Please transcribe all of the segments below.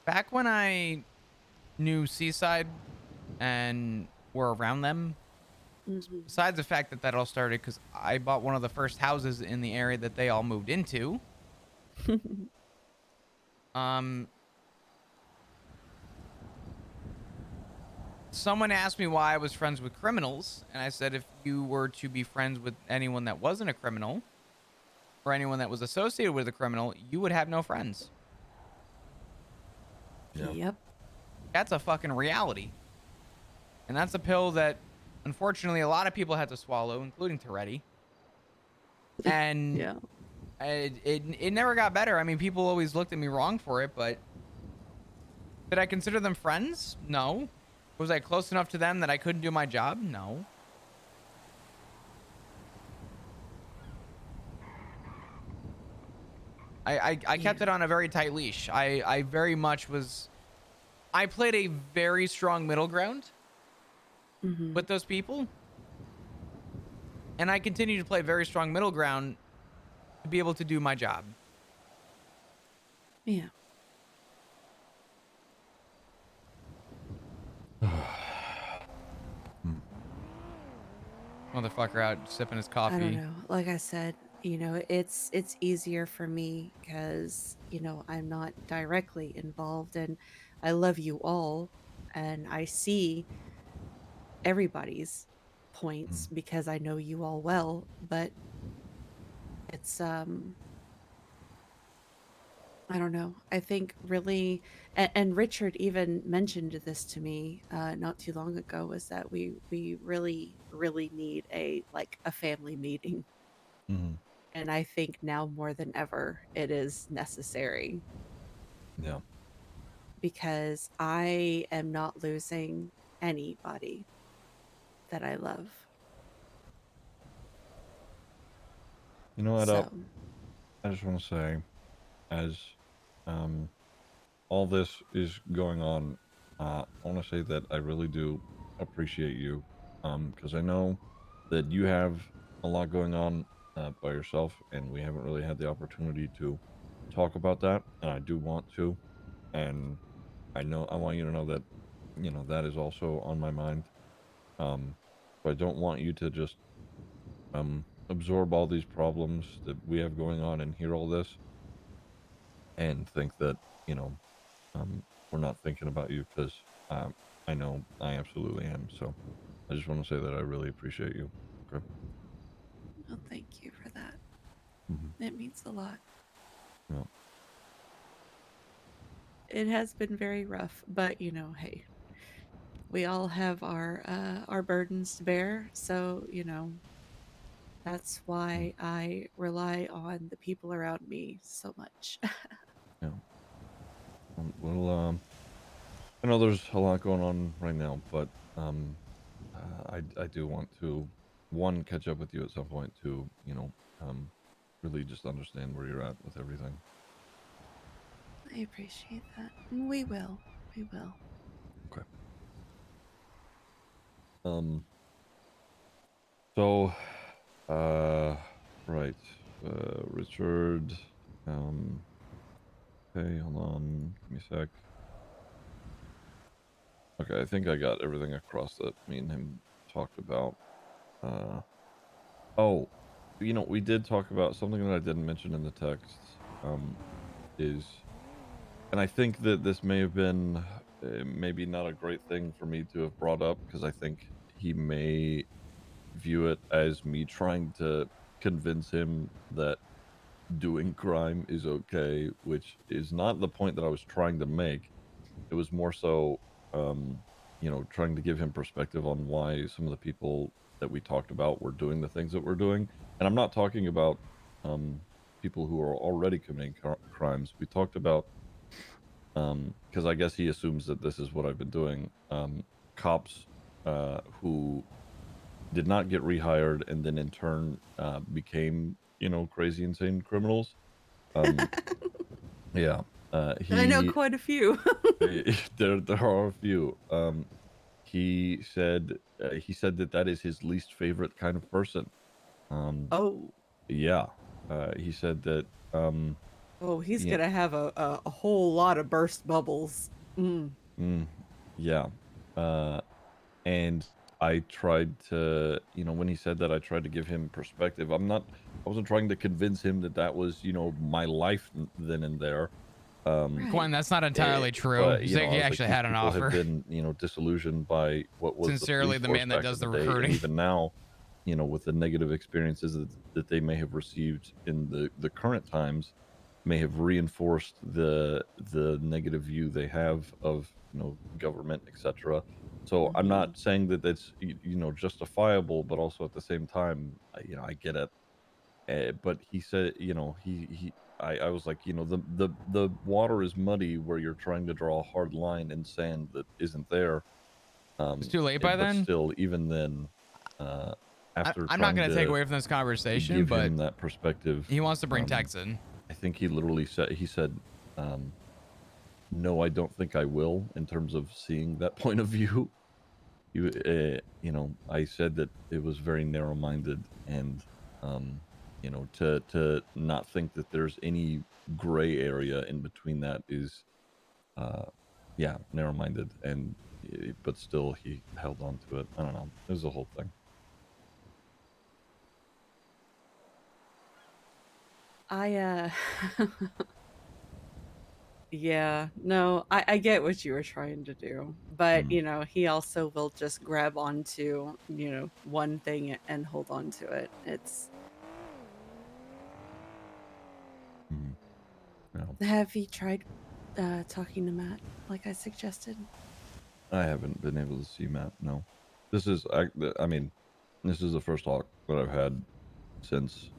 Back when I knew Seaside and were around them, Hmm. besides the fact that that all started because I bought one of the first houses in the area that they all moved into. Um, Someone asked me why I was friends with criminals, and I said if you were to be friends with anyone that wasn't a criminal or anyone that was associated with a criminal, you would have no friends. Yeah. Yep. That's a fucking reality. And that's a pill that unfortunately a lot of people had to swallow, including Toretti. And Yeah. it never got better. I mean, people always looked at me wrong for it, but did I consider them friends? No. Was I close enough to them that I couldn't do my job? No. I Yeah. kept it on a very tight leash. I very much was. I played a very strong middle ground Hmm. with those people, and I continue to play very strong middle ground to be able to do my job. Yeah. Hmm. Motherfucker out sipping his I don't coffee. know. Like I said, it's easier for me because, I'm not directly involved, and I love you all, and I see everybody's Hmm. points because I know you all well, but it's I don't know. I think really, and Richard even mentioned this to me not too long ago, was that we really need a family meeting, Hmm. and I think now more than ever it is necessary Yeah. because I am not losing anybody that I love. You know what, So, I just want to say, as um, all this is going on, I want to say that I really do appreciate you, because I know that you have a lot going on by yourself, and we haven't really had the opportunity to talk about that, and I do want to, and I want you to know that, that is also on my mind. Um, but I don't want you to just absorb all these problems that we have going on and hear all this and think that, you know, we're not thinking about you because I know I absolutely am. So I just want to say that I really appreciate you. Okay. well, thank you for that. Hmm. It means a lot. Yeah. It has been very rough, but hey, we all have our burdens to bear, so that's Mm. why I rely on the people around me so much. Yeah. Well, I know there's a lot going on right now, but um, I do want to one catch up with you at some point to really just understand where you're at with everything. I appreciate that. We will. We will. Okay. Um. So, uh, right. Richard. Um. Okay, hold on. Give me a sec. Okay, I think I got everything across that me and him talked about. Uh. Oh, we did talk about something that I didn't mention in the text. Is and I think that this may have been maybe not a great thing for me to have brought up because I think he may view it as me trying to convince him that doing crime is okay, which is not the point that I was trying to make. It was more so, um, trying to give him perspective on why some of the people that we talked about were doing the things that we're doing. And I'm not talking about um, people who are already committing crimes. We talked about, because I guess he assumes that this is what I've been doing. Cops who did not get rehired and then in turn became, crazy insane criminals. Um, yeah, I know he quite a few. there are a few. He said that that is his least favorite kind of person. Um, Oh, yeah, he said that. Um, Oh, he's Yeah. gonna have a whole lot of burst bubbles. Mm. Yeah. And I tried to, when he said that, I tried to give him perspective. I wasn't trying to convince him that that was, my life then and there. Um, Right. Gwen, that's not eh, entirely true. but, Zig, I he was like, actually these had an people have offer. been, disillusioned by what was the Sincerely, police the force man that back does in the the day. And recruiting. even now, with the negative experiences that they may have received in the current times may have reinforced the negative view they have of, government, etc. So I'm Hmm. not saying that that's justifiable, but also at the same time, I get it. But he said, I was like, the water is muddy where you're trying to draw a hard line in sand that isn't there. It's too late by But then. still, even then, uh, after I'm not trying going to take to away from this conversation, give but him that perspective, he wants to bring Tex in. I think he said, um, no, I don't think I will, in terms of seeing that point of view. I said that it was very narrow-minded, and to not think that there's any gray area in between that is, uh, yeah, narrow-minded, and but still he held on to it. I don't know. It was a whole thing. I Yeah, no, I get what you were trying to do, but Mm, he also will just grab onto, one thing and hold on to it. It's mhm, yeah. Have you tried talking to Matt like I suggested? I haven't been able to see Matt. No, this is I mean, this is the first talk that I've had since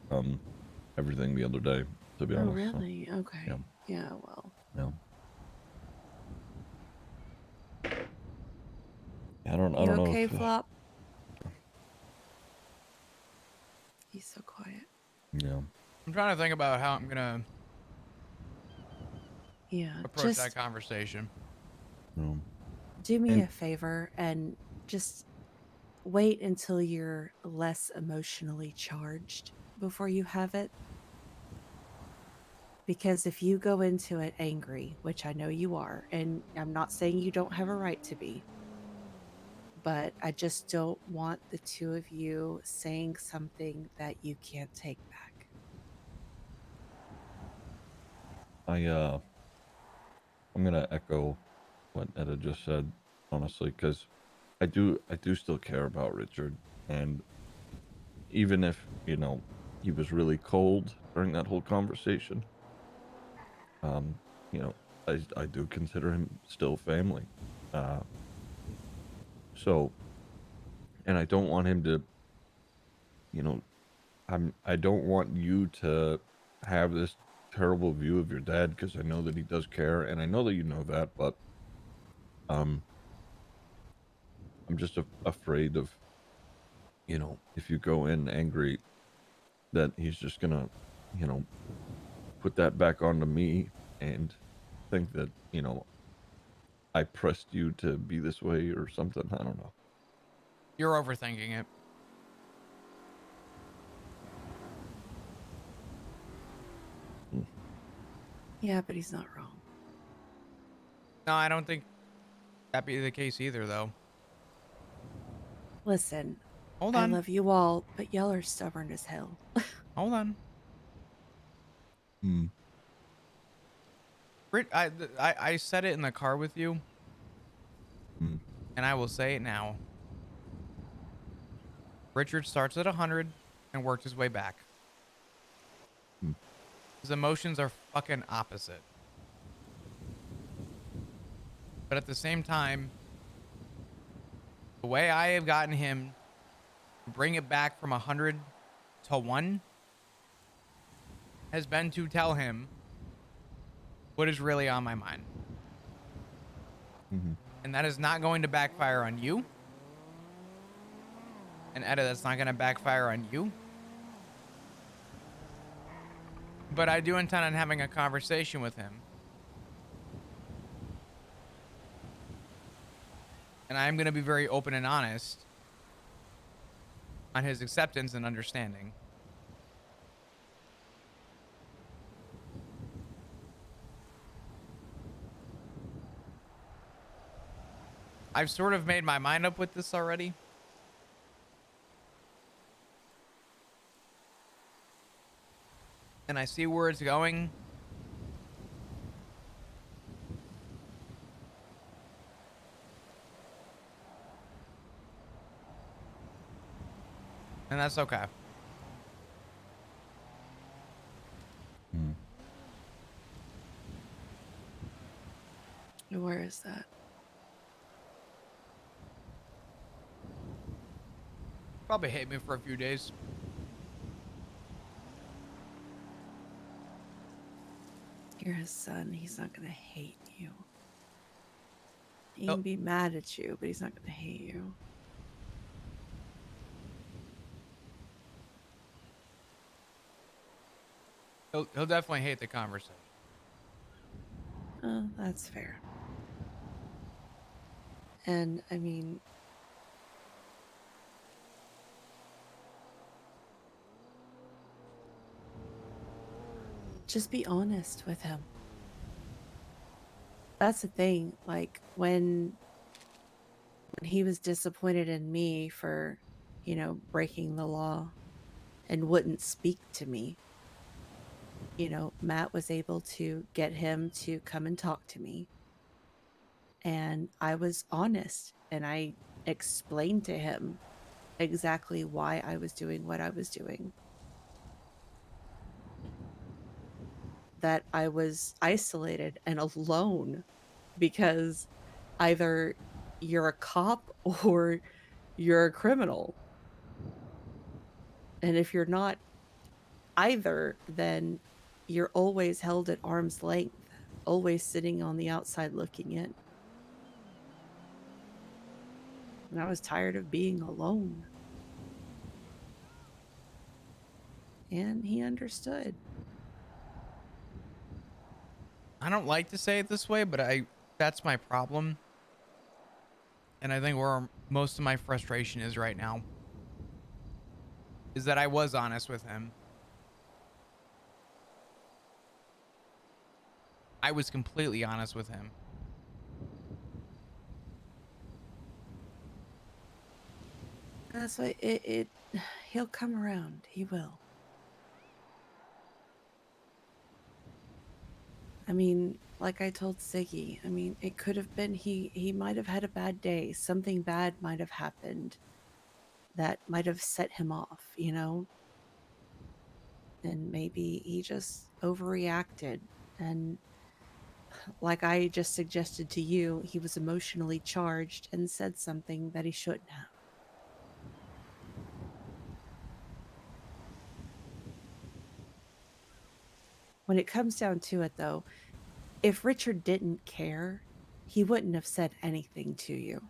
everything the other day. To be Oh, honest, so really? yeah, Okay. Yeah, well. yeah. I You don't know okay, if Flop? He's so quiet. yeah. I'm trying to think about how I'm going to Yeah, approach that just conversation. No. do me And a favor and just wait until you're less emotionally charged before you have it. Because if you go into it angry, which I know you are, and I'm not saying you don't have a right to be, but I just don't want the two of you saying something that you can't take back. I I'm gonna echo what Etta just said, honestly, because I do still care about Richard, and even if he was really cold during that whole conversation, um, you know, I do consider him still family. Uh, so, and I don't want him to, you know, I don't want you to have this terrible view of your dad, because I know that he does care, and I know that you know that, but um, I'm just afraid of, if you go in angry, that he's just gonna, you know, put that back onto me and think that, I pressed you to be this way or something. I don't know. You're overthinking it. Mm, Yeah, but he's not wrong. No, I don't think that'd be the case either, though. Listen, Hold I on. love you all, but y'all are stubborn as hell. Hold on. mm, I said it in the car with you, mm, and I will say it now. Richard starts at 100 and worked his way back. mm, His emotions are fucking opposite. But at the same time, the way I have gotten him to bring it back from 100 to 1 has been to tell him what is really on my mind. mhm, And that is not going to backfire on you. And Etta, that's not going to backfire on you. But I do intend on having a conversation with him. And I am going to be very open and honest on his acceptance and understanding. I've sort of made my mind up with this already. And I see where it's going. And that's okay. Hmm. Where is that? Probably hate me for a few days. You're his son. He's not gonna hate you. He He'll, can be mad at you, but he's not gonna hate you. he'll definitely hate the conversation. Oh, that's fair. And I mean, just be honest with him. That's the thing. Like when he was disappointed in me for, breaking the law and wouldn't speak to me, Matt was able to get him to come and talk to me. And I was honest and I explained to him exactly why I was doing what I was doing. That I was isolated and alone because either you're a cop or you're a criminal. And if you're not either, then you're always held at arm's length, always sitting on the outside looking in. And I was tired of being alone. And he understood. I don't like to say it this way, but that's my problem. And I think where most of my frustration is right now is that I was honest with him. I was completely honest with him. That's why he'll come around. He will. I mean, like I told Siggy, I mean, it could have been he might have had a bad day. Something bad might have happened that might have set him off. And maybe he just overreacted. And like I just suggested to you, he was emotionally charged and said something that he shouldn't have. When it comes down to it, though, if Richard didn't care, he wouldn't have said anything to you.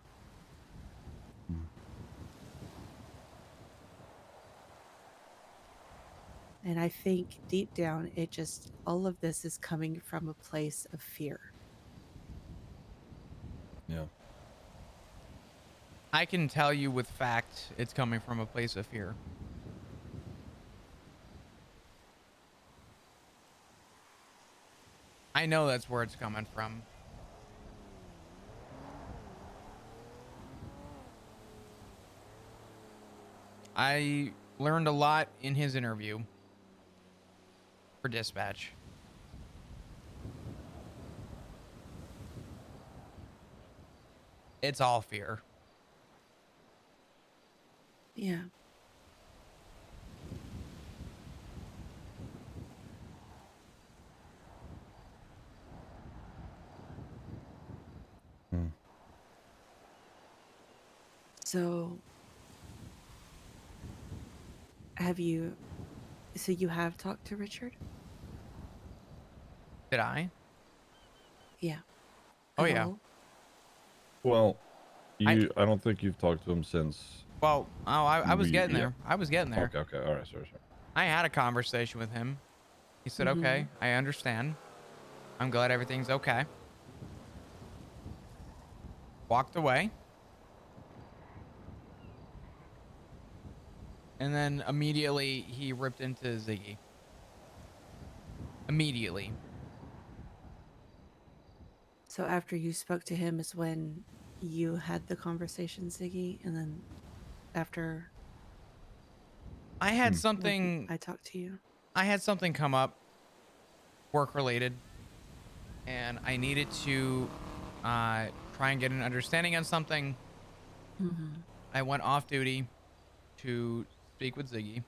Hmm. And I think deep down, all of this is coming from a place of fear. Yeah. I can tell you with fact it's coming from a place of fear. I know that's where it's coming from. I learned a lot in his interview for dispatch. It's all fear. Yeah. Hmm. So you have talked to Richard? Did I? Yeah. Oh At yeah. all? Well, I I don't think you've talked to him since I was getting yeah. there. I was getting there. Okay. All right. Sorry. I had a conversation with him. He said, Mm-hmm. "Okay, I understand. I'm glad everything's okay." Walked away. And then immediately he ripped into Ziggy. Immediately. So after you spoke to him is when you had the conversation, Ziggy, and then after I had Hmm. something. I talked to you. I had something come up, work related, and I needed to try and get an understanding on something. Mm-hmm. I went off duty to speak with Ziggy.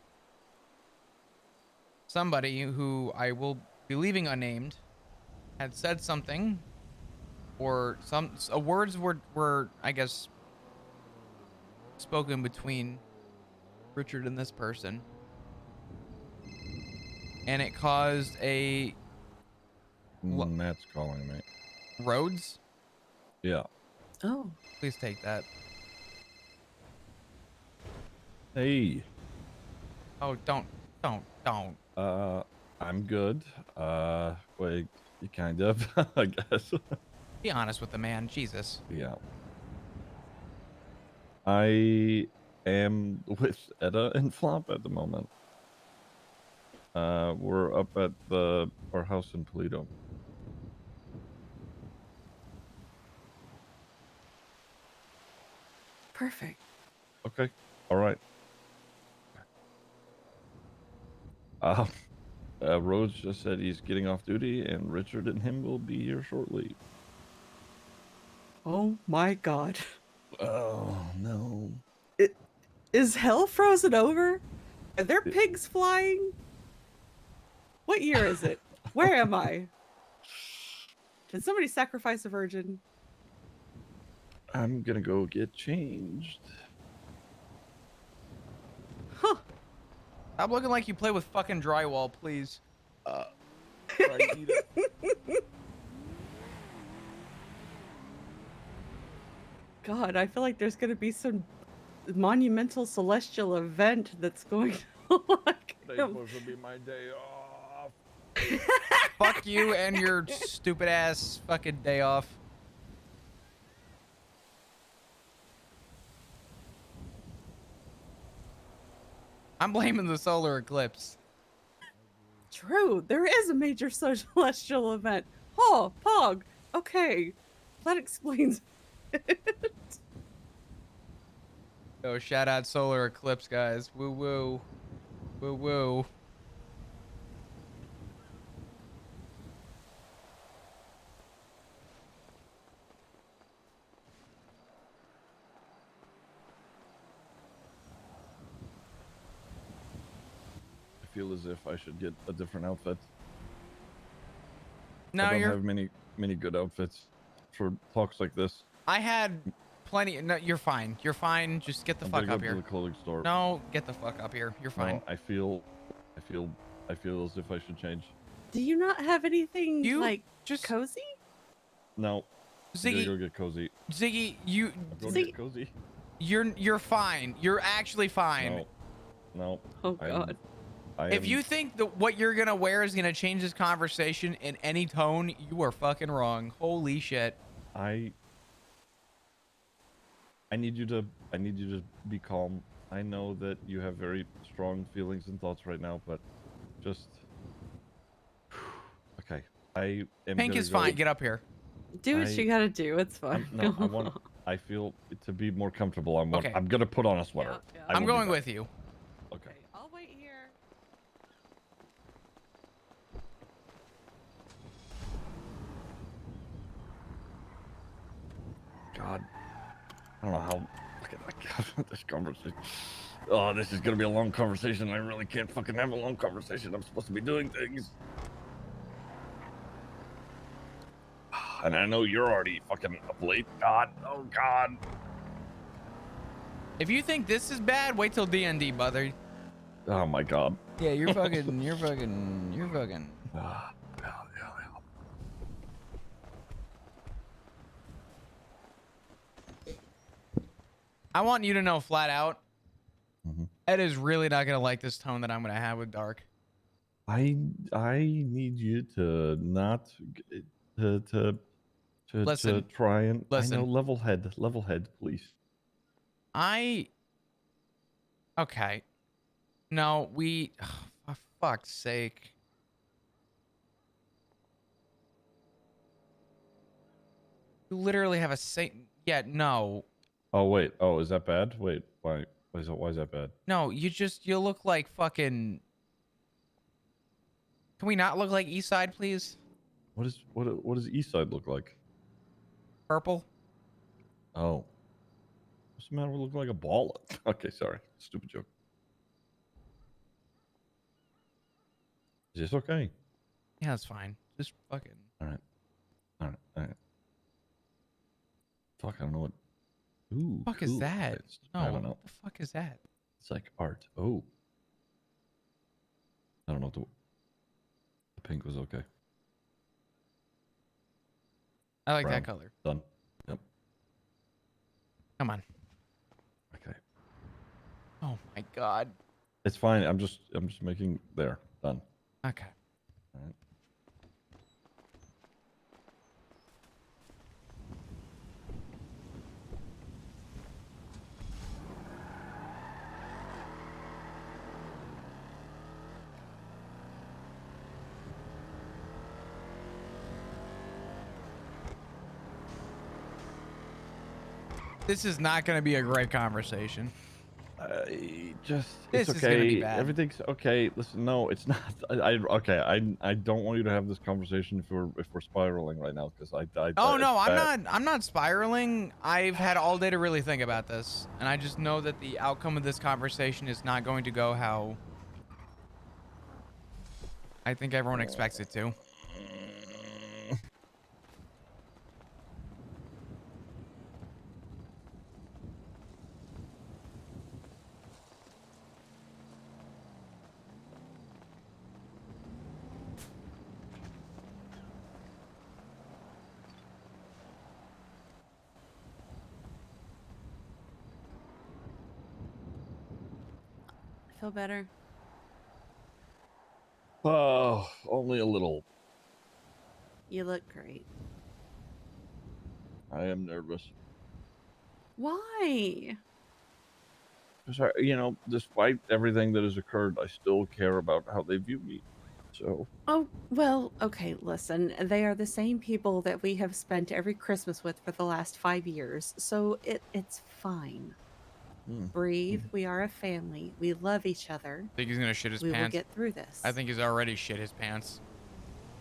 Somebody who I will be leaving unnamed had said something, or words were I guess spoken between Richard and this person, and it caused a Matt's calling me. Rhodes. Yeah. Oh, Please take that. Hey. Oh, don't. I'm good. Wait, kind of, I guess. Be honest with the man. Jesus. Yeah. I am with Etta and Flop at the moment. We're up at our house in Toledo. perfect. Okay. All right. Uh, Rhodes just said he's getting off duty, and Richard and him will be here shortly. Oh my God. Oh no. Is hell frozen over? Are there It- pigs flying? What year is it? Where am I? Did somebody sacrifice a virgin? I'm gonna go get changed. Huh. Stop looking like you play with fucking drywall, please. I need it. God, I feel like there's going to be some monumental celestial event that's going to like Today's supposed to be my day off. Fuck you and your stupid ass fucking day off. I'm blaming the solar eclipse. True, there is a major celestial event. Oh, Pog. Okay, that explains it. Oh, shout out solar eclipse, guys. Woo woo. Woo woo. I feel as if I should get a different outfit. No, I don't have many good outfits for talks like this. I had plenty. No, you're fine. You're fine. Just get the I'm fuck gonna up go to here. the clothing store. No, get the fuck up here. You're fine. No, I feel as if I should change. Do you not have anything You like just cozy? No, I'm gonna Ziggy. go get cozy. Ziggy, I'm going to get cozy. you're fine. You're actually fine. No. Oh God. If you think that what you're gonna wear is gonna change this conversation in any tone, you are fucking wrong. Holy shit. I need you to be calm. I know that you have very strong feelings and thoughts right now, but just okay. I am Pink gonna is go, fine. Get up here. Do what you gotta do. It's fine. I feel to be more comfortable. Okay. I'm gonna put on a sweater. Yeah. I I'm will be going back. with you. Okay. I'll wait here. God, I don't know how. This conversation. Oh, this is gonna be a long conversation. I really can't fucking have a long conversation. I'm supposed to be doing things. And I know you're already fucking up late. God, oh God. If you think this is bad, wait till D&D, brother. Oh my God. Yeah, you're fucking. Yeah. I want you to know flat out, Mm-hmm. Ed is really not gonna like this tone that I'm gonna have with Dark. I need you to not to Listen, try and I know listen. level head, please. Okay. No, for fuck's sake. You literally have a same. Yeah, no. Oh wait. Oh, is that bad? Wait. Why is that bad? No, you look like fucking. Can we not look like East Side, please? What does East Side look like? Purple. Oh, what's the matter with looking like a ball? Okay, sorry. Stupid joke. Is this okay? Yeah, that's fine. Just fucking. All right. All right. All right. Fuck, I don't know what. Ooh, Fuck is cool. that? I No, don't what know. the fuck is that? It's like art. Oh, I don't know. The pink was okay. I like that Brown. color. Done. Yep. Come on. Okay. Oh my god. It's fine. I'm just making there. Done. Okay. All right. This is not going to be a great conversation. It's This is gonna be okay. bad. Everything's okay. Listen, no, it's not. Okay. I don't want you to have this conversation if we're spiraling right now because Oh it's no, bad. I'm not spiraling. I've had all day to really think about this, and I just know that the outcome of this conversation is not going to go how I think everyone expects it to. I feel better. Oh, only a little. You look great. I am nervous. Why? Because despite everything that has occurred, I still care about how they view me. So, Oh, well, okay, listen. They are the same people that we have spent every Christmas with for the last 5 years, so it's fine. Breathe. We are a family. We love each other. I think he's gonna shit his We will pants. get through I this. think he's already shit his pants.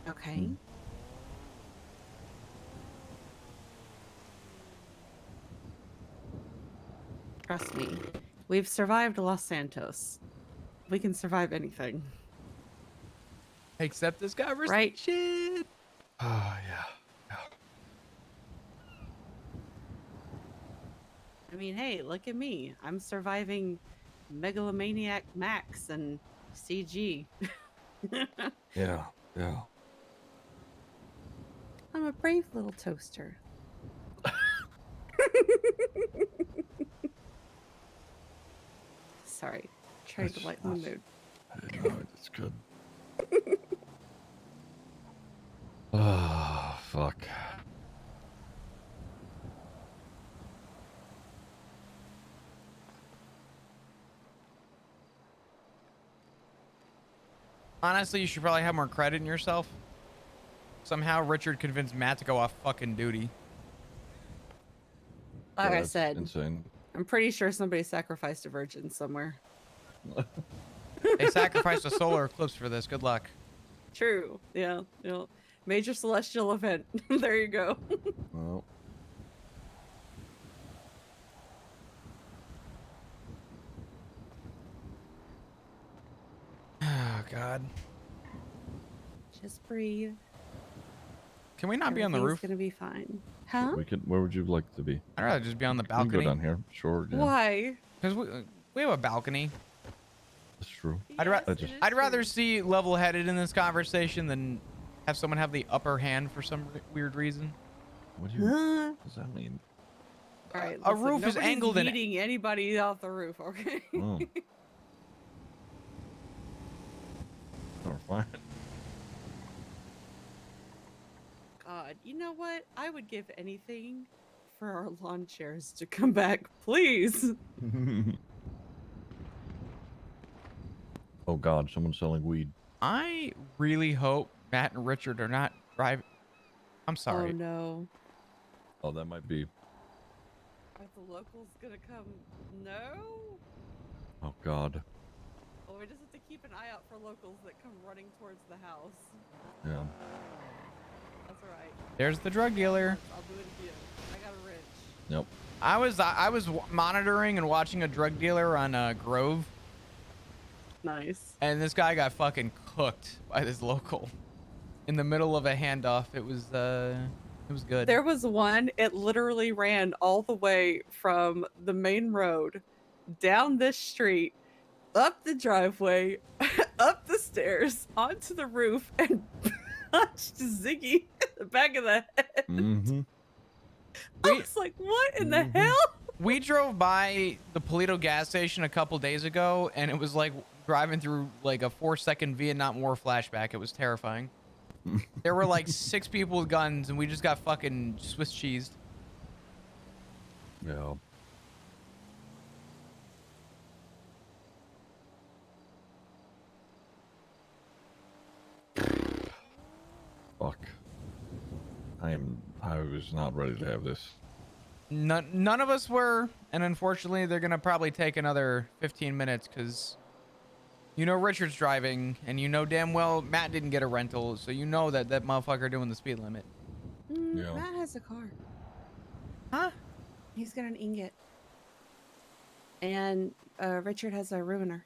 Okay. Trust me. We've survived Los Santos. We can survive anything. Except this conversation. Right? oh yeah. I mean, hey, look at me. I'm surviving Megalomaniac Max and CG. Yeah. Yeah. I'm a brave little toaster. Sorry. Trying to lighten the mood. No, it's good. Oh, fuck. Honestly, you should probably have more credit in yourself. Somehow Richard convinced Matt to go off fucking duty. Like I That's said, insane. I'm pretty sure somebody sacrificed a virgin somewhere. They sacrificed a solar eclipse for this. Good luck. True. Yeah. Major celestial event. There you go. Well. Oh God. Just breathe. Can we not be on the roof? Everything's gonna be fine. Huh? Where would you like to be? I'd rather just be on the We can balcony. go down here. Sure. Yeah. Why? Because we have a balcony. That's true. I'd rather see level-headed in this conversation than have someone have the upper hand for some weird reason. What does that mean? All right. A roof is angled in. Eating anybody off the roof. Okay. Oh. Oh, fine. God, you know what? I would give anything for our lawn chairs to come back, please. Oh God, someone's selling weed. I really hope Matt and Richard are not driving. I'm Oh sorry. no. Oh, that might be. Are the locals gonna come? No? Oh God. Well, we just have to keep an eye out for locals that come running towards the house. Yeah. That's alright. There's the drug dealer. I'll do it again. I got a wrench. Yep. I was monitoring and watching a drug dealer on Grove, Nice. and this guy got fucking cooked by this local in the middle of a handoff. It was good. There was one, it literally ran all the way from the main road, down this street, up the driveway, up the stairs, onto the roof, and punched Ziggy in the back of the head. Mm-hmm. I was like, what in the hell? We drove by the Polito gas station a couple days ago, and it was like driving through like a 4-second Vietnam War flashback. It was terrifying. There were like 6 people with guns, and we just got fucking Swiss cheesed. Yeah. Fuck. I was not ready to have this. None of us were, and unfortunately, they're gonna probably take another 15 minutes because you know Richard's driving, and you know damn well Matt didn't get a rental, so you know that motherfucker doing the speed limit. Yeah. Matt has a car. Huh? He's got an ingot. And Richard has a ruiner.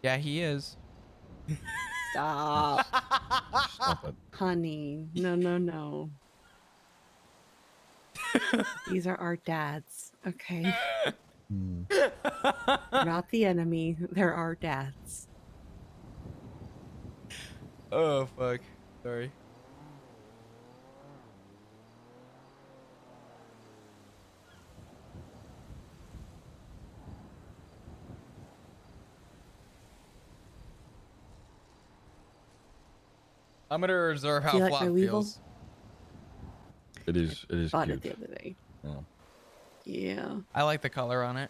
Yeah, he is. Stop. Stop it. Honey. No, no, no. These are our dads, okay? Mm. They're not the enemy. They're our dads. Oh fuck. Sorry. I'm gonna reserve how Do you like flop my Weevil? feels. It is Bought cute. it the other day. Yeah. Yeah. I like the color on it.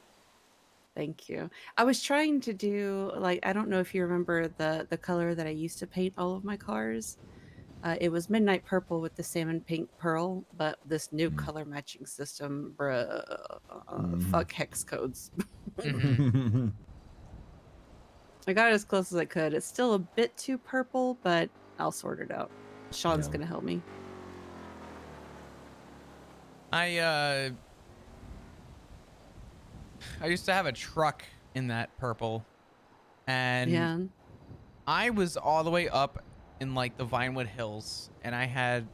Thank you. I was trying to do like I don't know if you remember the color that I used to paint all of my cars. It was midnight purple with the salmon pink pearl, but this new color matching system, bruh, fuck hex codes. Mhm. I got it as close as I could. It's still a bit too purple, but I'll sort it out. Sean's Yeah. gonna help me. I used to have a truck in that purple, and Yeah. I was all the way up in like the Vinewood Hills, and I had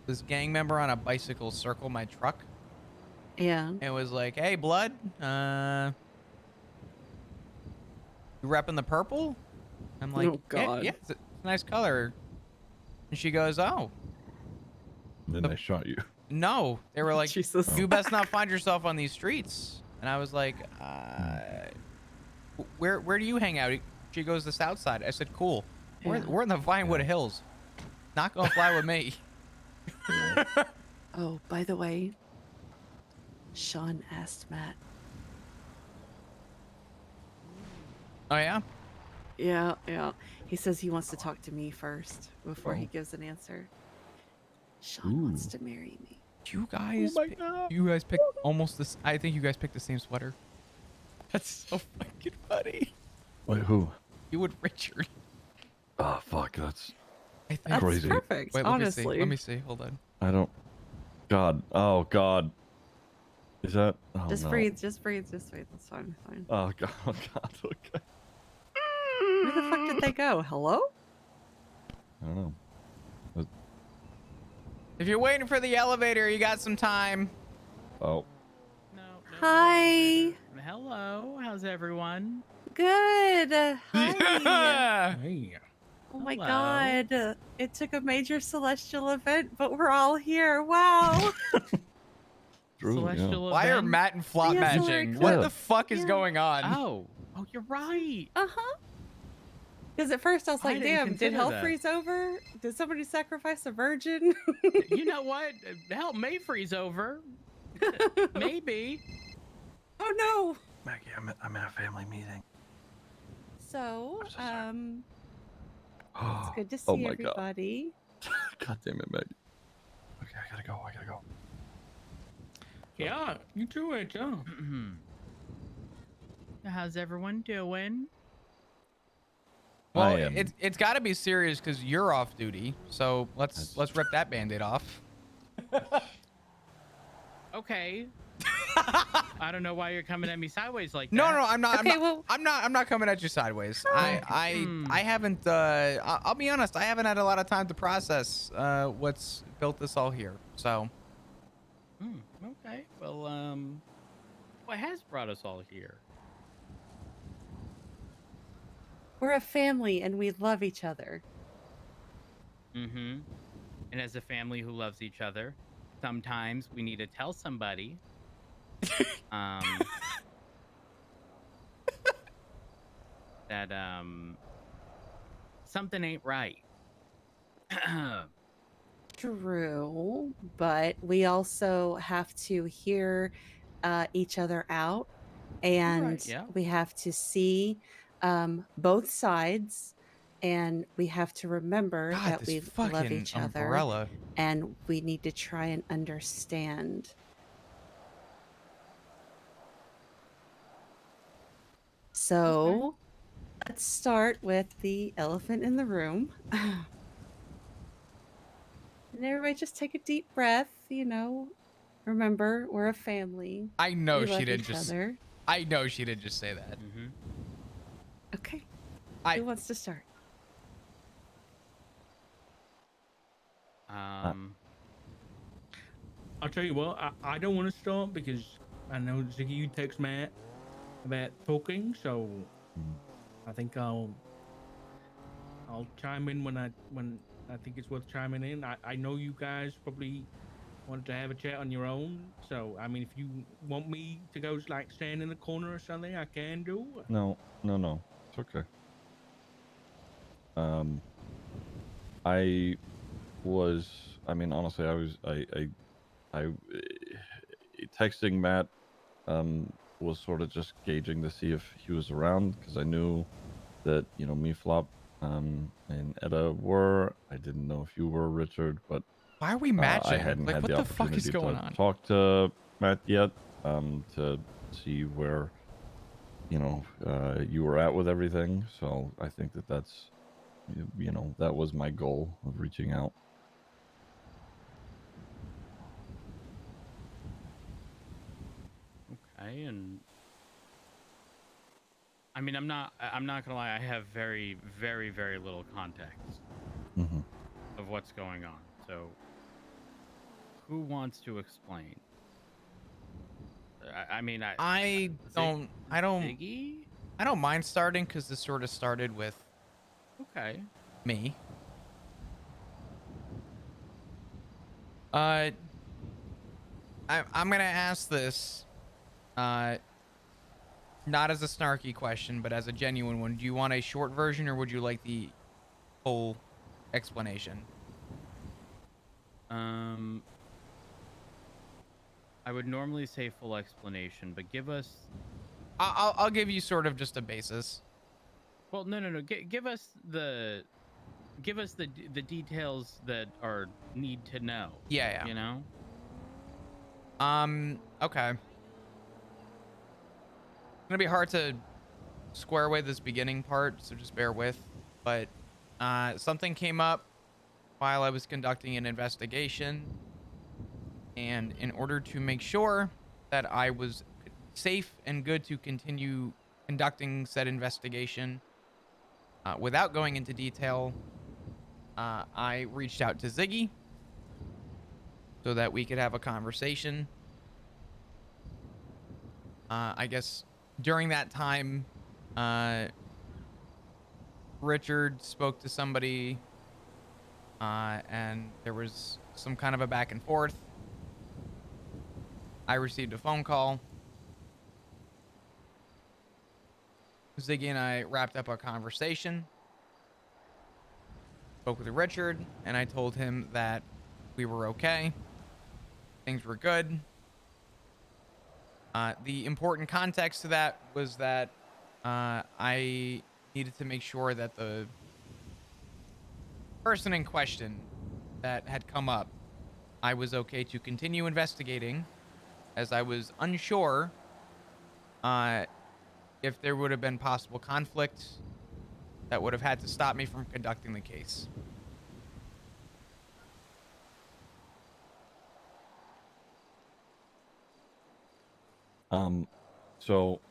this gang member on a bicycle circle my truck. Yeah. And it was like, "Hey, blood, you repping the purple?" I'm like, Oh, God. yeah, it's a nice color." And she goes, "Oh, Then they shot you. no." They were like, Jesus. "You best not find yourself on these streets." And I was like, where do you hang out?" She goes, "The south side." I said, "Cool. Yeah. We're in the Vinewood Hills. Not gonna fly with me." Oh, by the way, Sean asked Matt. Oh yeah? Yeah, yeah. He says he wants to talk to me first before he Oh. gives an answer. Sean wants Ooh. to marry me. You guys, my God. you guys picked almost this. I think you guys picked the same sweater. That's so fucking funny. Wait, who? You and Richard. Oh, fuck. That's. I think. That's Crazy. perfect, Wait, honestly. Let me see. Hold on. I don't. God. Oh, God. Is that? Oh, Just no. breathe, just breathe, just breathe. That's fine, fine. Oh, God. Oh, God. Okay. Where the fuck did they go? Hello? I don't know. If you're waiting for the elevator, you got some time. Oh. No. Hi. Hello. How's everyone? Good. Hi. Hey. Oh my Hello. god. It took a major celestial event, but we're all here. Wow. True, Celestial Why are event? Matt and Flop Yeah, so matching? we're What good. the fuck is Yeah. going on? Oh, you're right. Uh-huh. Because at first I was I like, didn't damn, did consider hell that. freeze over? Did somebody sacrifice a virgin? You know what? Hell may freeze over. Maybe. Oh no. Maggie, I'm in a family meeting. So, I'm so sorry. it's good to see Oh my God. everybody. God damn it, Maggie. Okay, I Yeah, you do it, huh? How's everyone doing? Well, I am. it's got to be serious because you're off duty. So let's That's- rip that band-aid off. Okay. I don't know why you're coming at me sideways like No, that. no, I'm not. Okay, well, I'm not coming at you sideways. Hmm. I haven't. I'll be honest. I haven't had a lot of time to process what's built this all here. So Okay. Well, what has brought us all here? we're a family and we love each other. Mm-hmm. And as a family who loves each other, sometimes we need to tell somebody. That something ain't right. True, but we also have to hear each other out, and Yeah. we have to see both sides, and we have to remember God, that this we love fucking each other, umbrella. and we need to try and understand. So let's start with the elephant in the room. And everybody just take a deep breath, Remember, we're a family. I know We she love didn't each just. other. I know she didn't just say that. Mm-hmm. Okay. I Who wants to start? I'll tell you what, I don't want to start because I know Ziggy, you text Matt about talking, so I think I'll chime in when I think it's worth chiming in. I know you guys probably wanted to have a chat on your own, so I mean, if you want me to go like stand in the corner or something, I can do. No, no, no. It's okay. I was. I mean, honestly, I was. Texting Matt. Was sort of just gauging to see if he was around because I knew that me, Flop, and Edda were. I didn't know if you were, Richard, but why are we I matching? hadn't Like, had what the the fuck is opportunity going to on? talk to Matt yet. To see where you were at with everything. So I think that's that was my goal of reaching out. Okay, and I mean, I'm not gonna lie. I have very, very, very little context Mm-hmm. of what's going on. So, who wants to explain? I mean, I don't. Ziggy? I don't mind starting because this sort of started with Okay. me. I'm gonna ask this, not as a snarky question, but as a genuine one. Do you want a short version or would you like the full explanation? I would normally say full explanation, but give us. I'll give you sort of just a basis. Well, no. Give us the details that are need to know. Yeah. You know. Okay. It's gonna be hard to square away this beginning part, so just bear with. But something came up while I was conducting an investigation, and in order to make sure that I was safe and good to continue conducting said investigation, without going into detail, I reached out to Ziggy so that we could have a conversation. I guess during that time, Richard spoke to somebody, and there was some kind of a back and forth. I received a phone call. Ziggy and I wrapped up our conversation. Spoke with Richard, and I told him that we were okay. Things were good. The important context to that was that I needed to make sure that the person in question that had come up, I was okay to continue investigating as I was unsure uh, if there would have been possible conflict that would have had to stop me from conducting the case. So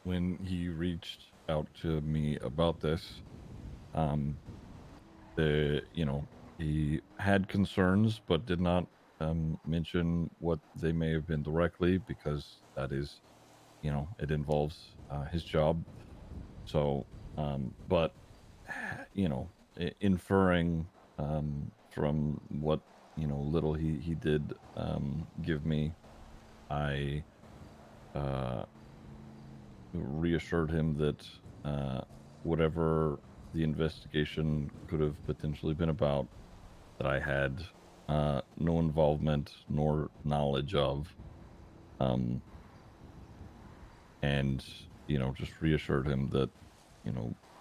when he reached out to me about this, um, he had concerns, but did not mention what they may have been directly, because that is, it involves his job. So, but inferring from what little he did give me, I reassured him that whatever the investigation could have potentially been about, that I had no involvement nor knowledge of, and just reassured him that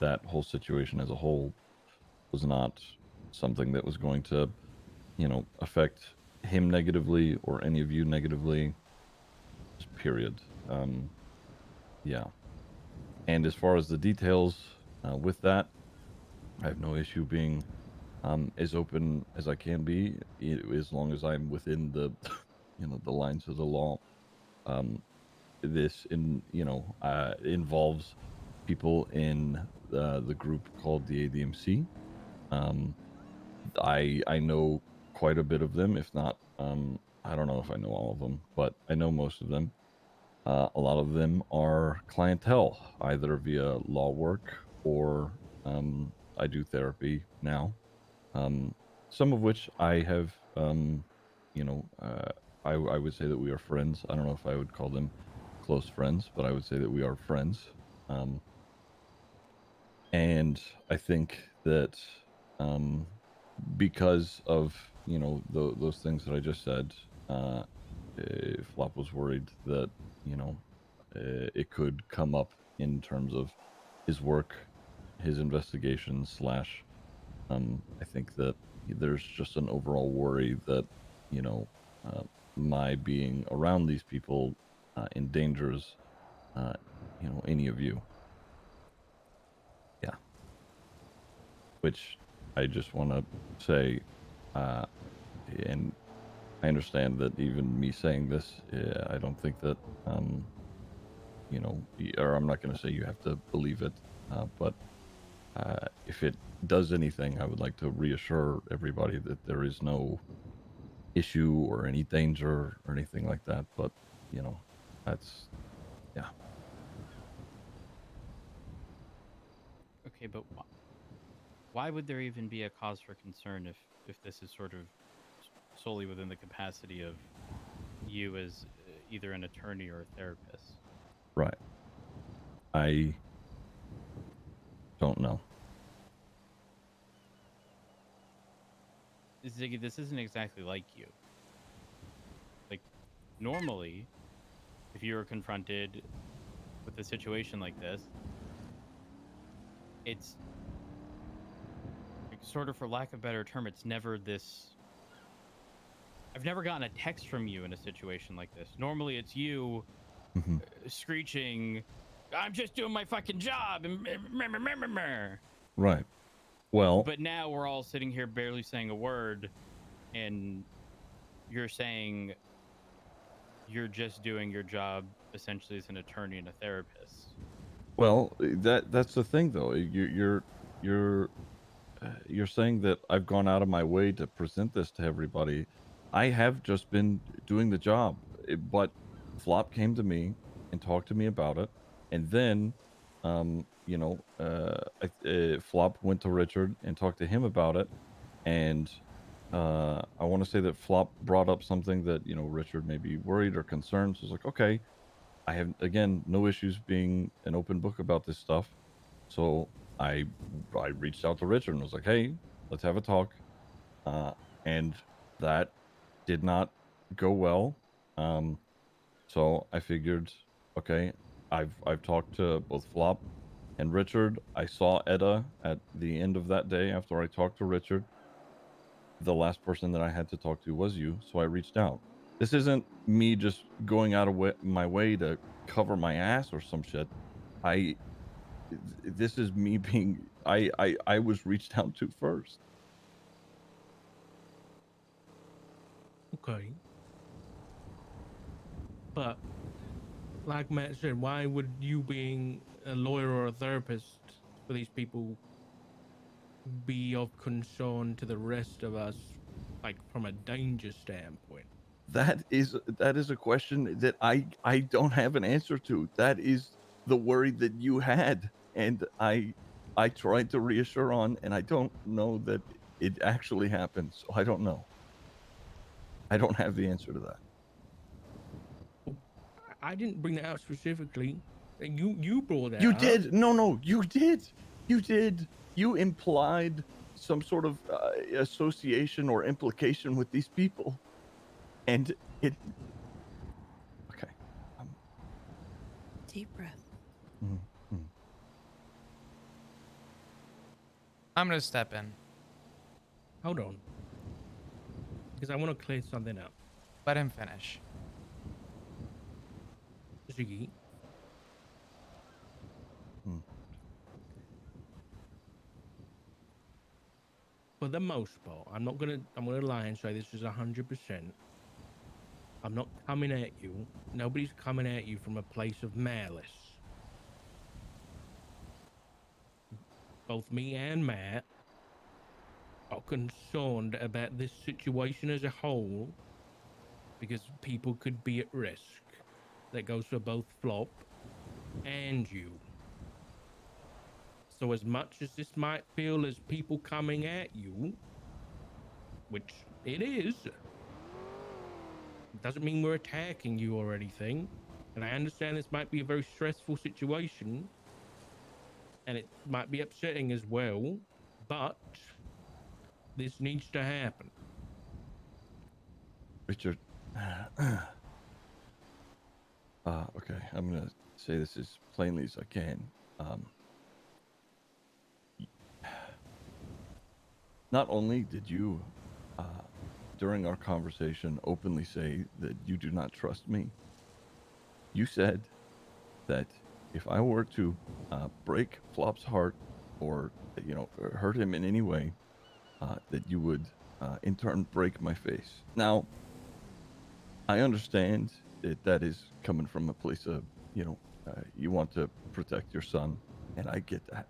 that whole situation as a whole was not something that was going to affect him negatively or any of you negatively, just period. Yeah. And as far as the details with that, I have no issue being as open as I can be, as long as I'm within the the lines of the law. This involves people in the group called the ADMC. I know quite a bit of them, if not I don't know if I know all of them, but I know most of them. A lot of them are clientele, either via law work or I do therapy now. Some of which I have, I would say that we are friends. I don't know if I would call them close friends, but I would say that we are friends. And I think that because of those things that I just said, Flop was worried that it could come up in terms of his work, his investigation slash. I think that there's just an overall worry that you know uh, my being around these people endangers any of you. Yeah, which I just want to say, uh, and I understand that even me saying this, I don't think that or I'm not going to say you have to believe it, but if it does anything, I would like to reassure everybody that there is no issue or any danger or anything like that. But that's yeah. Okay, but why would there even be a cause for concern if this is sort of solely within the capacity of you as either an attorney or a therapist? Right. I don't know. Ziggy, this isn't exactly like you. Like, normally, if you were confronted with a situation like this, it's sort of, for lack of a better term, it's never this. I've never gotten a text from you in a situation like this. Normally, it's you Mhm. screeching, "I'm just doing my fucking job," and Right. Well, but now we're all sitting here barely saying a word, and you're saying you're just doing your job essentially as an attorney and a therapist. that's the thing though. You're saying that I've gone out of my way to present this to everybody. I have just been doing the job, but Flop came to me and talked to me about it, and then, Flop went to Richard and talked to him about it, and I want to say that Flop brought up something that Richard may be worried or concerned. So it's like, okay, I have again no issues being an open book about this stuff. So I I reached out to Richard and was like, "Hey, let's have a talk," uh, and that did not go well. Um, so I figured, okay, I've talked to both Flop and Richard. I saw Etta at the end of that day after I talked to Richard. The last person that I had to talk to was you, so I reached out. This isn't me just going out of my way to cover my ass or some shit. I this is me being I was reached out to first. Okay. But like Matt said, why would you being a lawyer or a therapist for these people be of concern to the rest of us, like from a danger standpoint? That is a question that I don't have an answer to. That is the worry that you had, and I tried to reassure on, and I don't know that it actually happened. So I don't know. I don't have the answer to that. I didn't bring that out specifically. You brought that You up. did. No, you did. You did. You implied some sort of association or implication with these people, and it. Okay. Um, Deep breath. mm, mm. I'm gonna step in. Hold on, because I want to clear something up. Let him finish. Ziggy, Hmm. for the most part, I'm gonna lie and say this is 100%. I'm not coming at you. Nobody's coming at you from a place of malice. Both me and Matt are concerned about this situation as a whole because people could be at risk. That goes for both Flop and you. So as much as this might feel as people coming at you, which it is, doesn't mean we're attacking you or anything. And I understand this might be a very stressful situation and it might be upsetting as well, but this needs to happen. Richard. Okay. I'm gonna say this as plainly as I can. Not only did you, uh, during our conversation, openly say that you do not trust me, you said that if I were to break Flop's heart or, hurt him in any way, that you would, in turn, break my face. Now, I understand that that is coming from a place of, you want to protect your son, and I get that.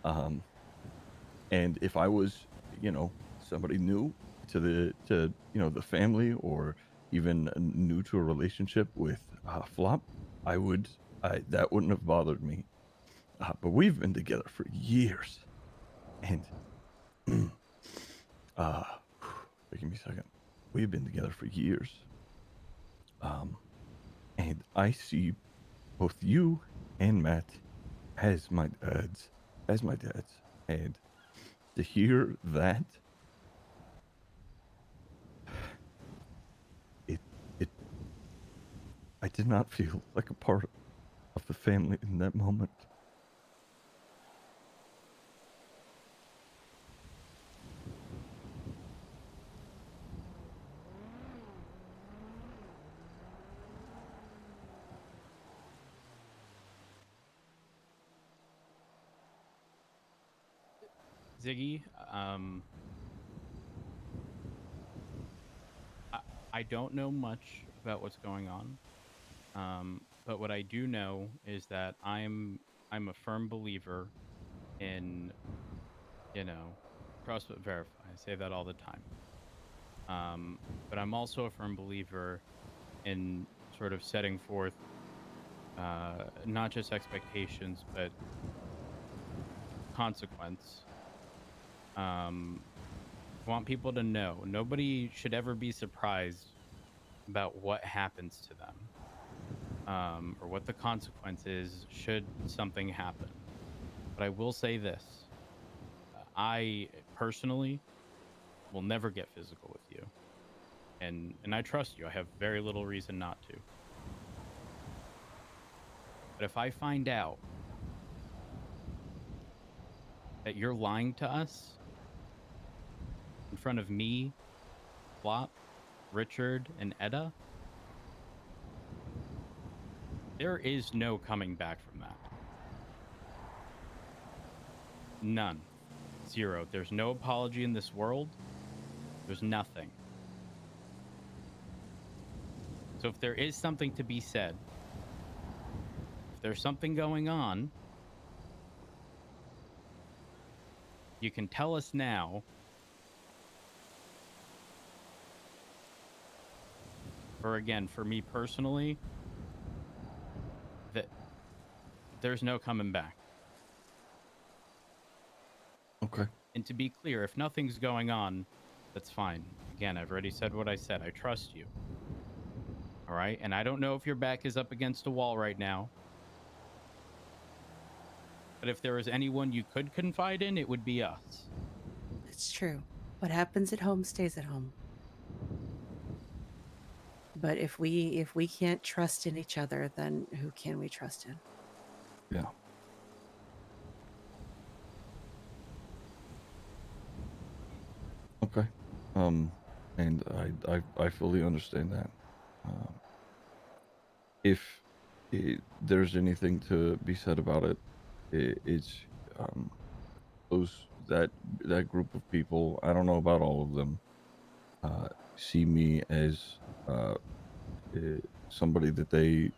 Um, and if I was, somebody new the family, or even new to a relationship with Flop, that wouldn't have bothered me. But we've been together for years, and uh, give me a second. We've been together for years, and I see both you and Matt as my dads, and to hear that, it it I did not feel like a part of the family in that moment. Ziggy, I, I don't know much about what's going on, but what I do know is that I'm a firm believer in, you know, trust but verify. I say that all the time. But I'm also a firm believer in sort of setting forth not just expectations but consequence. I want people to know nobody should ever be surprised about what happens to them, or what the consequence is should something happen. But I will say this: I personally will never get physical with you, and I trust you. I have very little reason not to. But if I find out that you're lying to us in front of me, Flop, Richard and Etta, there is no coming back from that. None. Zero. There's no apology in this world. There's nothing. So if there is something to be said, if there's something going on, you can tell us now. Or again, for me personally, that there's no coming back. Okay. And to be clear, if nothing's going on, that's fine. Again, I've already said what I said. I trust you. All right? And I don't know if your back is up against a wall right now. But if there was anyone you could confide in, it would be us. It's true. What happens at home stays at home. But if we can't trust in each other, then who can we trust in? Yeah. Okay. And I fully understand that. Um, if there's anything to be said about it, it's um, those that group of people. I don't know about all of them. See me as uh, somebody that they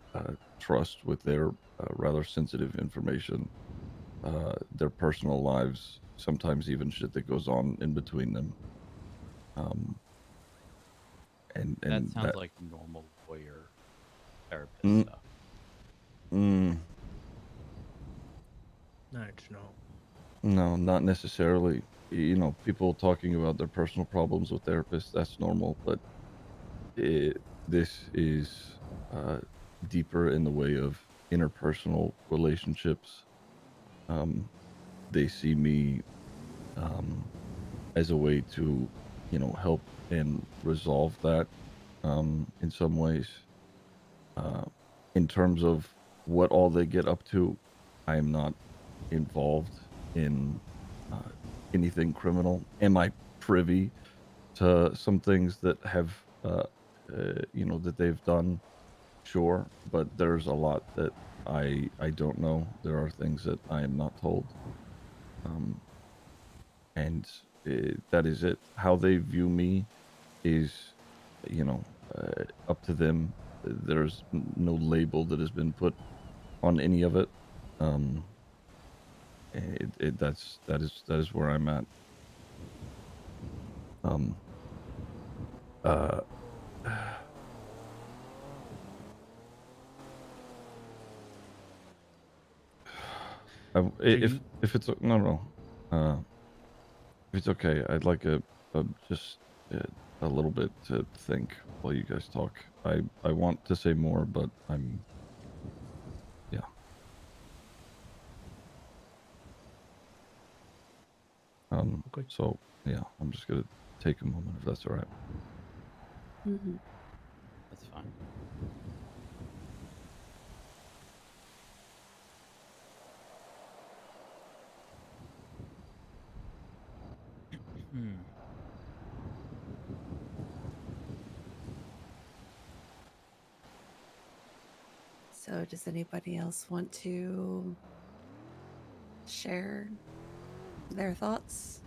trust with their rather sensitive information, their personal lives, sometimes even shit that goes on in between them. Um, That and sounds that like normal lawyer therapist mm, stuff. mm, That's no. no, not necessarily. You know, people talking about their personal problems with therapists, that's normal, but this is uh, deeper in the way of interpersonal relationships. Um, they see me as a way to, help and resolve that in some ways. Uh, in terms of what all they get up to, I am not involved in uh, anything criminal. Am I privy to some things that have, that they've done? Sure, but there's a lot that I don't know. There are things that I am not told, um, and that is it. How they view me is, you know, up to them. There's no label that has been put on any of it. Um, that is where I'm at. Um, uh, So if it's no, if it's okay, I'd like just uh, a little bit to think while you guys talk. I want to say more, but yeah. Okay. So yeah, I'm just gonna take a moment if that's all right. Mm-hmm. That's fine. Hmm. So, does anybody else want to share their thoughts?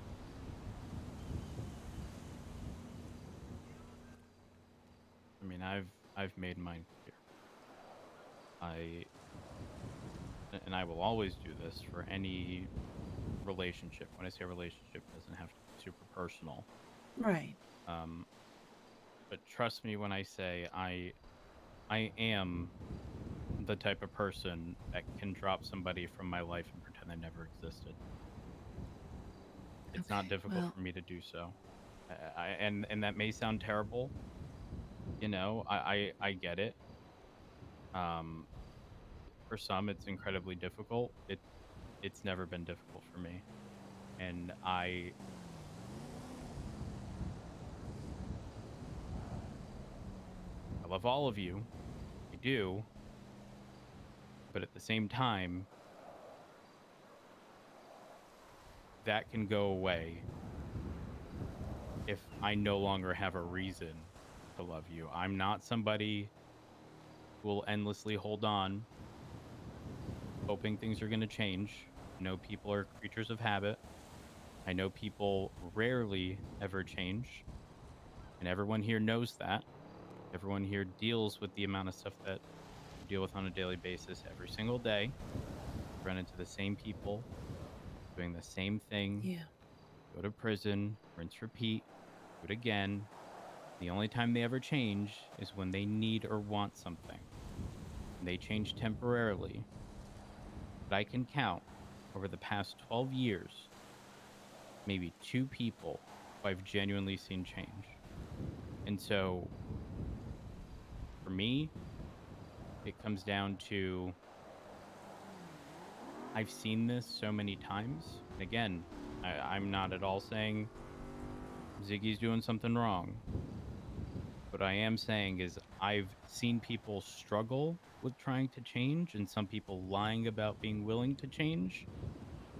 I mean, I've made mine clear. I and I will always do this for any relationship. When I say relationship, it doesn't have to be super personal. Right. Um, but trust me when I say I am the type of person that can drop somebody from my life and pretend they never existed. It's not Okay. difficult Well, for me to do so. And that may sound terrible. I get it. Um, for some, it's incredibly difficult. It's never been difficult for me, and I love all of you. I do, but at the same time, that can go away if I no longer have a reason to love you. I'm not somebody who will endlessly hold on, hoping things are going to change. I know people are creatures of habit. I know people rarely ever change. And everyone here knows that. Everyone here deals with the amount of stuff that you deal with on a daily basis every single day. Run into the same people, doing the same thing, Yeah. go to prison, rinse, repeat, do it again. The only time they ever change is when they need or want something. And they change temporarily. But I can count over the past 12 years, maybe 2 people who I've genuinely seen change. And so for me, it comes down to I've seen this so many times. And again, I'm not at all saying Ziggy's doing something wrong. What I am saying is I've seen people struggle with trying to change and some people lying about being willing to change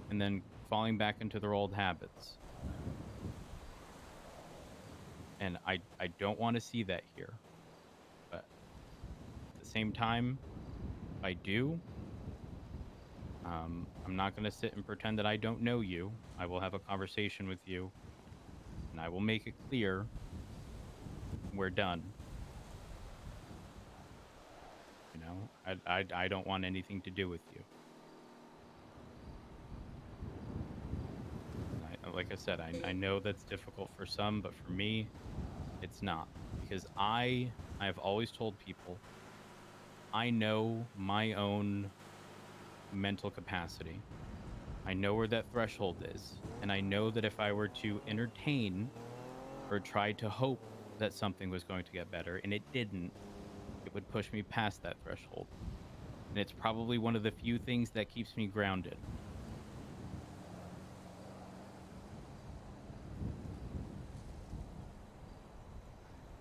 and then falling back into their old habits. And I don't want to see that here. But at the same time, if I do, I'm not going to sit and pretend that I don't know you. I will have a conversation with you and I will make it clear we're done. You know, I don't want anything to do with you. Like I said, I know that's difficult for some, but for me, it's not. Because I've always told people, I know my own mental capacity. I know where that threshold is. And I know that if I were to entertain or try to hope that something was going to get better and it didn't, it would push me past that threshold. And it's probably one of the few things that keeps me grounded.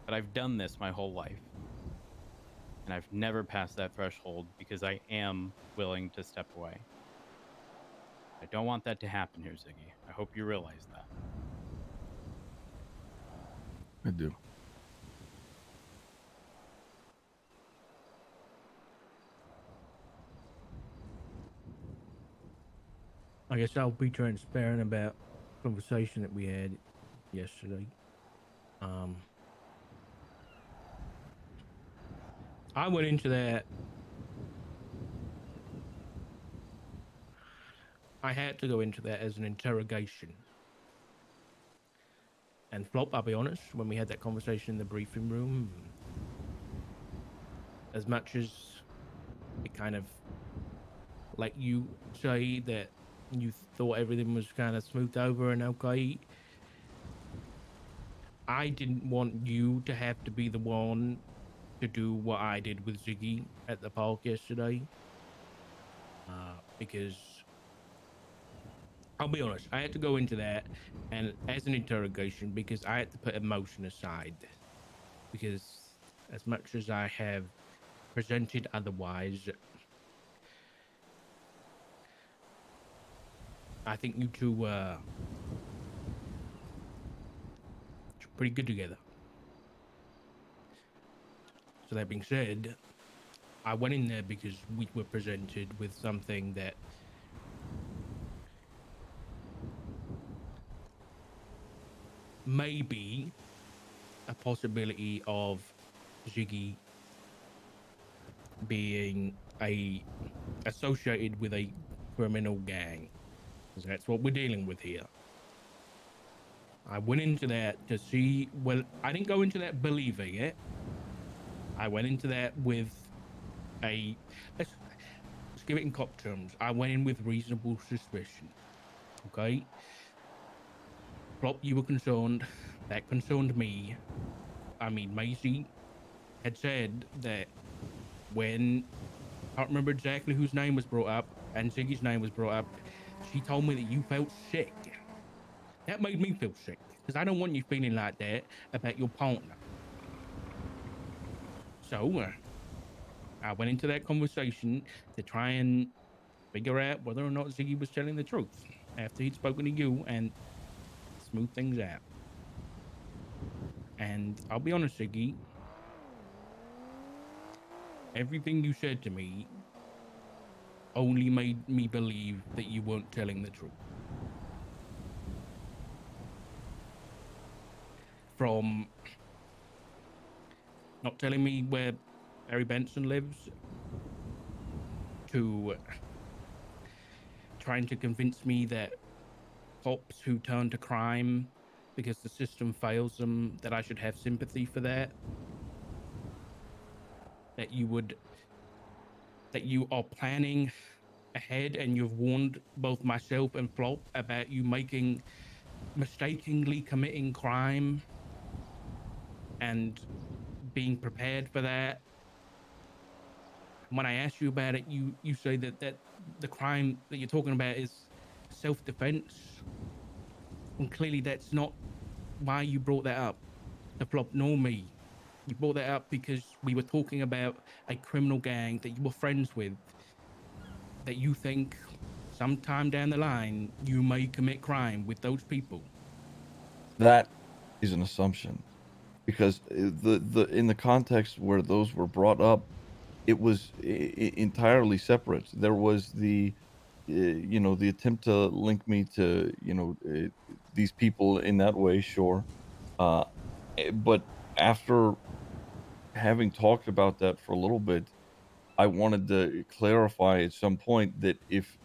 But I've done this my whole life. And I've never passed that threshold because I am willing to step away. I don't want that to happen here, Ziggy. I hope you realize that. I do. I guess I'll be transparent about the conversation that we had yesterday. I went into that. I had to go into that as an interrogation. And Flop, I'll be honest, when we had that conversation in the briefing room, as much as it kind of, like you say, that you thought everything was kind of smoothed over and okay, I didn't want you to have to be the one to do what I did with Ziggy at the park yesterday. Because I'll be honest, I had to go into that and as an interrogation because I had to put emotion aside. Because as much as I have presented otherwise, I think you two pretty good together. So that being said, I went in there because we were presented with something that may be a possibility of Ziggy being associated with a criminal gang. Because that's what we're dealing with here. I went into that to see, well, I didn't go into that believing it. I went into that with let's give it in cop terms. I went in with reasonable suspicion. Okay? Flop, you were concerned. That concerned me. I mean, Maisie had said that when, I don't remember exactly whose name was brought up, and Ziggy's name was brought up, she told me that you felt sick. That made me feel sick, because I don't want you feeling like that about your partner. So, I went into that conversation to try and figure out whether or not Ziggy was telling the truth after he'd spoken to you and smooth things out. And I'll be honest, Iggy, everything you said to me only made me believe that you weren't telling the truth. From not telling me where Barry Benson lives to trying to convince me that cops who turn to crime because the system fails them, that I should have sympathy for that. That you are planning ahead and you've warned both myself and Flop about you mistakenly committing crime and being prepared for that. When I ask you about it, you say that the crime that you're talking about is self-defense, and clearly that's not why you brought that up to Flop nor me. You brought that up because we were talking about a criminal gang that you were friends with, that you think sometime down the line you may commit crime with those people. That is an assumption because the in the context where those were brought up, it was entirely separate. There was the attempt to link me to these people in that way, sure. Uh, but after having talked about that for a little bit, I wanted to clarify at some point that if,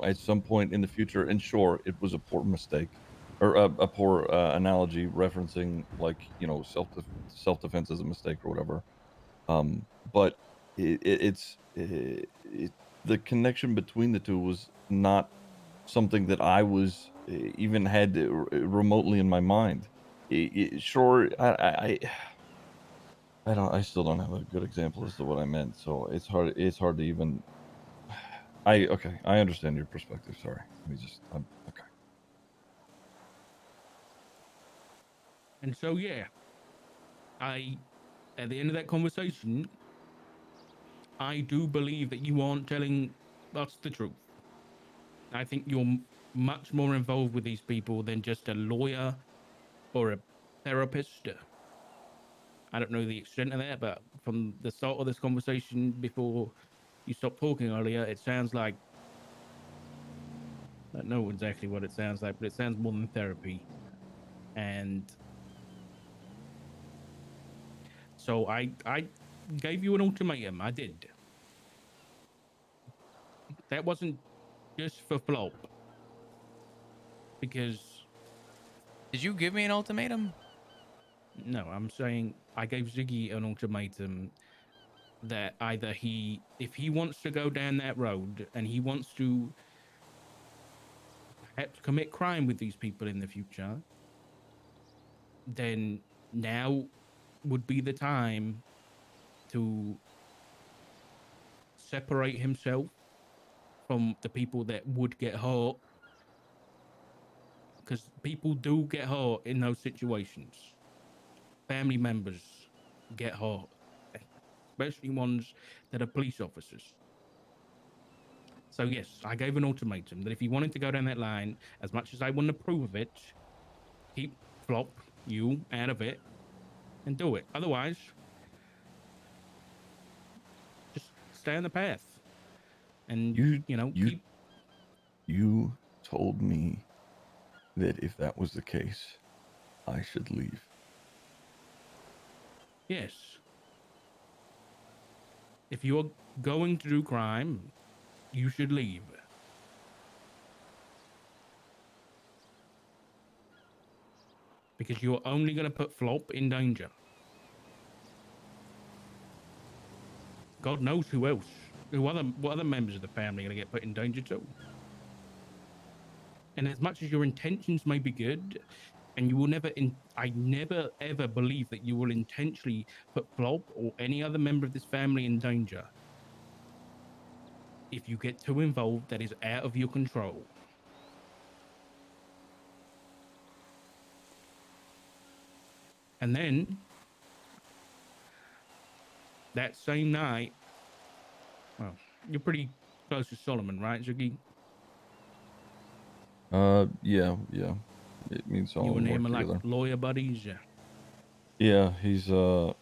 at some point in the future, and sure, it was a poor mistake or a poor analogy referencing like, self defense as a mistake or whatever. But the connection between the two was not something that I was even had remotely in my mind. Sure, I still don't have a good example as to what I meant, so it's hard to even. Okay, I understand your perspective. Sorry, let me just. Okay. And so, yeah, at the end of that conversation, I do believe that you aren't telling us the truth. I think you're much more involved with these people than just a lawyer or a therapist. I don't know the extent of that, but from the start of this conversation before you stopped talking earlier, it sounds like I don't know exactly what it sounds like, but it sounds more than therapy. And so I gave you an ultimatum. I did. That wasn't just for Flop, because Did you give me an ultimatum? no, I'm saying I gave Ziggy an ultimatum that either if he wants to go down that road and he wants to perhaps commit crime with these people in the future, then now would be the time to separate himself from the people that would get hurt, because people do get hurt in those situations. Family members get hurt, especially ones that are police officers. So yes, I gave an ultimatum that if he wanted to go down that line, as much as I wouldn't approve of it, keep Flop you out of it and do it. Otherwise, just stay on the path and You you keep. you told me that if that was the case, I should leave. Yes, if you're going to do crime, you should leave, because you're only going to put Flop in danger. God knows who else. What other members of the family are going to get put in danger too? And as much as your intentions may be good, and you will I never ever believe that you will intentionally put Flop or any other member of this family in danger. If you get too involved, that is out of your control. And then that same night, well, you're pretty close to Solomon, right, Ziggy? Yeah. It means You all and work him are like together. lawyer buddies. Yeah. Yeah, he's running